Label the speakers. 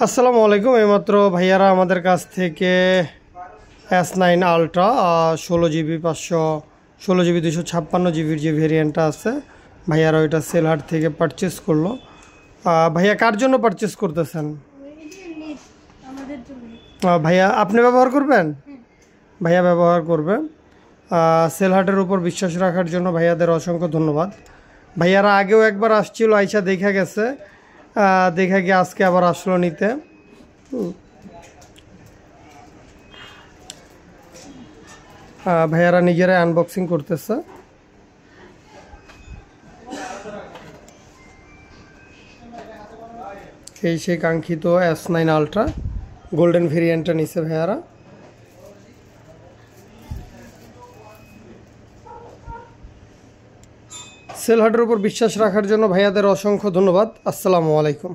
Speaker 1: আসসালামু আলাইকুম। এইমাত্র ভাইয়ারা আমাদের কাছ থেকে S9 ultra 16 GB 16 GB 256 GB যে ভেরিয়েন্টটা আছে, ভাইয়ারা ওইটা সেলহাট থেকে পারচেস করলো। ভাইয়া কার জন্য পারচেস করতেছেন? ভাইয়া আপনি ব্যবহার করবেন? ভাইয়া ব্যবহার করবে। সেলহাটের উপর বিশ্বাস রাখার জন্য ভাইয়াদের অসংখ্য ধন্যবাদ। ভাইয়ারা আগেও একবার আসছিল, আইসা দেখা গেছে, দেখা গিয়ে আজকে আবার আসলো নিতে। ভাইয়ারা নিজেরাই আনবক্সিং করতেছে। এই সেই কাঙ্ক্ষিত S9 আলট্রা গোল্ডেন ভেরিয়েন্টটা নিছে ভাইয়ারা। সেলহাটের উপর বিশ্বাস রাখার জন্য ভাইয়াদের অসংখ্য ধন্যবাদ। আসসালামু আলাইকুম।